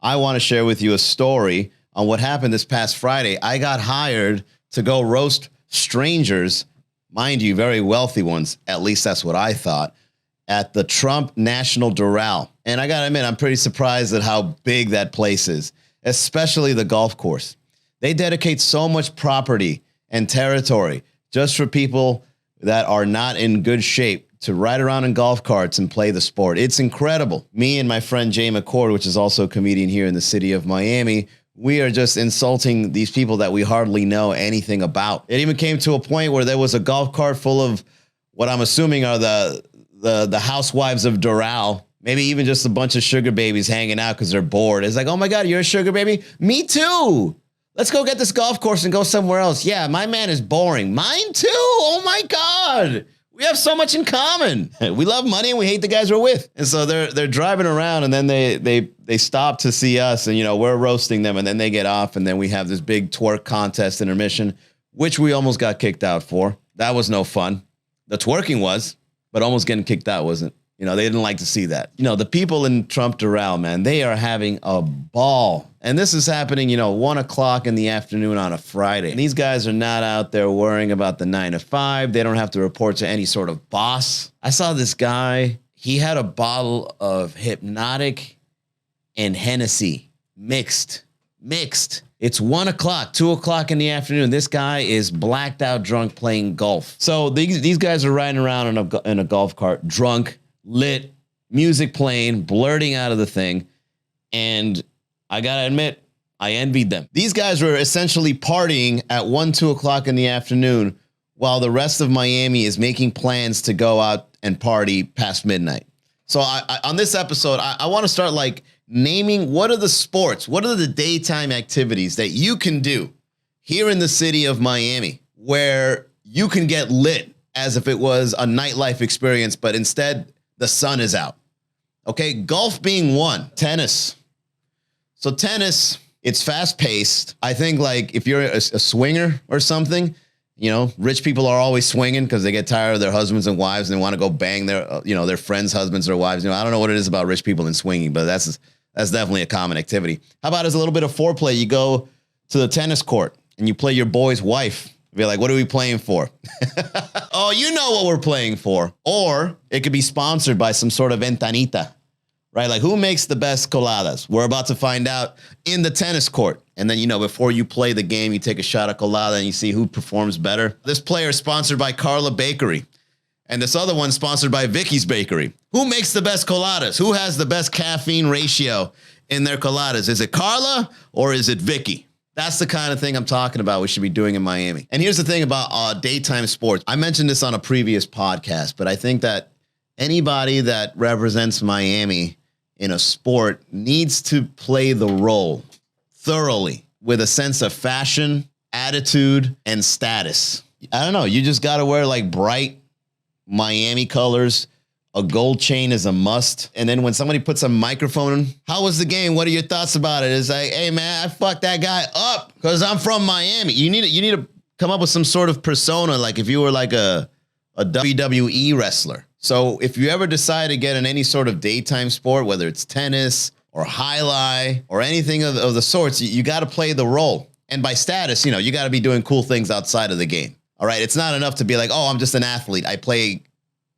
I want to share with you a story on what happened this past Friday. I got hired to go roast strangers, mind you, very wealthy ones. At least that's what I thought, at the Trump National Doral. And I got to admit, I'm pretty surprised at how big that place is, especially the golf course. They dedicate so much property and territory just for people that are not in good shape to ride around in golf carts and play the sport. It's incredible. Me and my friend Jay McCord, which is also a comedian here in the city of Miami, we are just insulting these people that we hardly know anything about. It even came to a point where there was a golf cart full of what I'm assuming are the housewives of Doral, maybe even just a bunch of sugar babies hanging out because they're bored. It's like, oh my God, you're a sugar baby? Me too. Let's go get this golf course and go somewhere else. Yeah, my man is boring. Mine too. Oh my God. We have so much in common. We love money and we hate the guys we're with. And so they're driving around and then they stop to see us and, we're roasting them and then they get off and then we have this big twerk contest intermission, which we almost got kicked out for. That was no fun. The twerking was, but almost getting kicked out wasn't. They didn't like to see that. The people in Trump Doral, man, they are having a ball. And this is happening, 1 o'clock in the afternoon on a Friday. And these guys are not out there worrying about the 9 to 5. They don't have to report to any sort of boss. I saw this guy. He had a bottle of Hypnotic and Hennessy mixed. It's 1 o'clock, 2 o'clock in the afternoon. This guy is blacked out drunk playing golf. So these guys are riding around in a golf cart, drunk, lit, music playing, blurting out of the thing. And I got to admit, I envied them. These guys were essentially partying at 1, 2 o'clock in the afternoon while the rest of Miami is making plans to go out and party past midnight. So on this episode, I want to start naming what are the sports, what are the daytime activities that you can do here in the city of Miami where you can get lit as if it was a nightlife experience, but instead the sun is out. Okay, golf being one. Tennis. So tennis, it's fast paced. I think if you're a swinger or something, rich people are always swinging because they get tired of their husbands and wives and they want to go bang their friends' husbands or wives. I don't know what it is about rich people and swinging, but that's definitely a common activity. How about as a little bit of foreplay? You go to the tennis court and you play your boy's wife. Be like, what are we playing for? Oh, you know what we're playing for. Or it could be sponsored by some sort of ventanita, right? Who makes the best coladas? We're about to find out in the tennis court. And then, before you play the game, you take a shot of colada and you see who performs better. This player is sponsored by Carla Bakery. And this other one sponsored by Vicky's Bakery. Who makes the best coladas? Who has the best caffeine ratio in their coladas? Is it Carla or is it Vicky? That's the kind of thing I'm talking about we should be doing in Miami. And here's the thing about daytime sports. I mentioned this on a previous podcast, but I think that anybody that represents Miami in a sport needs to play the role thoroughly with a sense of fashion, attitude, and status. I don't know. You just got to wear bright Miami colors. A gold chain is a must. And then when somebody puts a microphone, how was the game? What are your thoughts about it? It's like, hey man, I fucked that guy up because I'm from Miami. You need to come up with some sort of persona, if you were a WWE wrestler. So if you ever decide to get in any sort of daytime sport, whether it's tennis or highlight or anything of the sorts, you got to play the role. And by status, you got to be doing cool things outside of the game. All right. It's not enough to be like, oh, I'm just an athlete. I play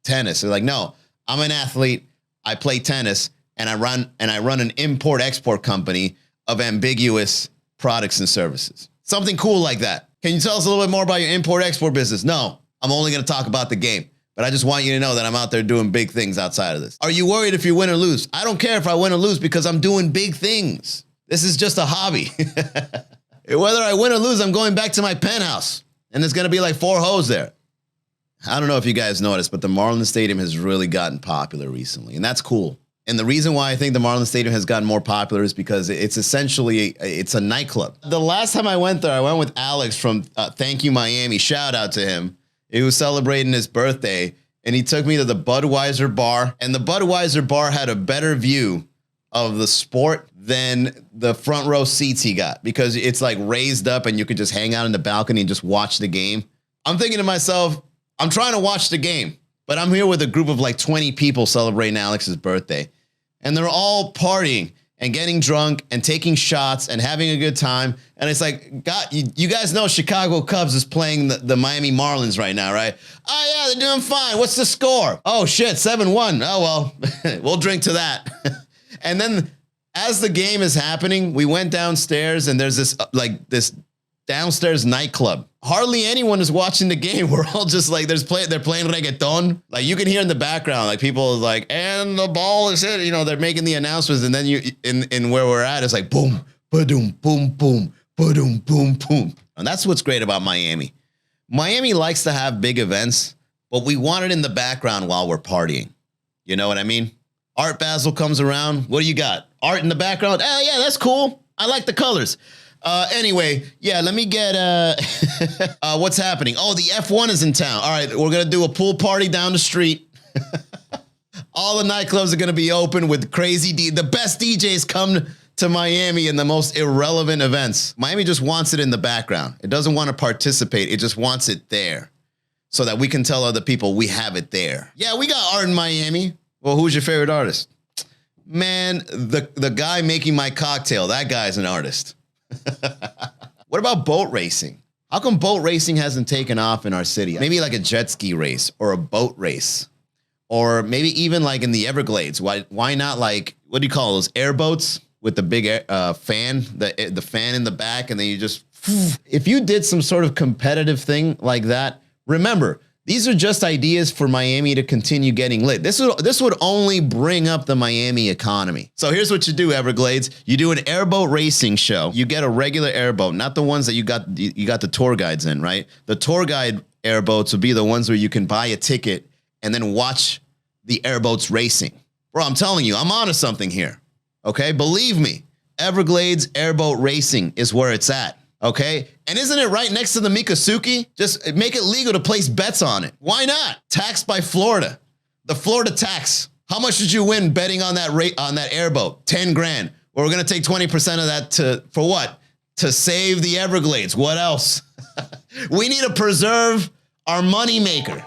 tennis. They're like, no, I'm an athlete. I play tennis and I run an import-export company of ambiguous products and services. Something cool like that. Can you tell us a little bit more about your import-export business? No, I'm only going to talk about the game. But I just want you to know that I'm out there doing big things outside of this. Are you worried if you win or lose? I don't care if I win or lose because I'm doing big things. This is just a hobby. Whether I win or lose, I'm going back to my penthouse. And there's going to be 4 hoes there. I don't know if you guys noticed, but the Marlins Stadium has really gotten popular recently. And that's cool. And the reason why I think the Marlins Stadium has gotten more popular is because it's essentially, it's a nightclub. The last time I went there, I went with Alex from Thank You Miami. Shout out to him. He was celebrating his birthday, and he took me to the Budweiser bar. And the Budweiser bar had a better view of the sport than the front row seats he got because it's raised up and you could just hang out in the balcony and just watch the game. I'm thinking to myself, I'm trying to watch the game, but I'm here with a group of 20 people celebrating Alex's birthday. And they're all partying and getting drunk and taking shots and having a good time. And it's like, God, you guys know Chicago Cubs is playing the Miami Marlins right now, right? Oh, yeah, they're doing fine. What's the score? Oh, shit, 7-1. Oh, well, we'll drink to that. And then as the game is happening, we went downstairs and there's this downstairs nightclub. Hardly anyone is watching the game. We're all just like, they're playing reggaeton. Like you can hear in the background, like people like, and the ball is hit. You know, they're making the announcements, and then in where we're at, it's like boom, ba-doom, boom, boom, ba-doom, boom, boom. And that's what's great about Miami. Miami likes to have big events, but we want it in the background while we're partying. You know what I mean? Art Basel comes around. What do you got? Art in the background. Oh yeah, that's cool. I like the colors. Anyway, yeah, let me get, what's happening? Oh, the F1 is in town. All right, we're going to do a pool party down the street. All the nightclubs are going to be open with crazy the best DJs come to Miami in the most irrelevant events. Miami just wants it in the background. It doesn't want to participate. It just wants it there so that we can tell other people we have it there. Yeah, we got art in Miami. Well, who's your favorite artist? Man, the guy making my cocktail, that guy's an artist. What about boat racing? How come boat racing hasn't taken off in our city? Maybe like a jet ski race or a boat race, or maybe even like in the Everglades. Why not like, what do you call those, airboats with the big fan, the fan in the back, and then you just, if you did some sort of competitive thing like that, remember, these are just ideas for Miami to continue getting lit. This would only bring up the Miami economy. So here's what you do, Everglades. You do an airboat racing show. You get a regular airboat, not the ones that you got the tour guides in, right? The tour guide airboats would be the ones where you can buy a ticket and then watch the airboats racing. Bro, I'm telling you, I'm onto something here. Okay? Believe me, Everglades airboat racing is where it's at. Okay? And isn't it right next to the Miccosukee? Just make it legal to place bets on it. Why not? Taxed by Florida. The Florida tax. How much did you win betting on that airboat? 10 grand. Well, we're going to take 20% of that for what? To save the Everglades. What else? We need to preserve our moneymaker.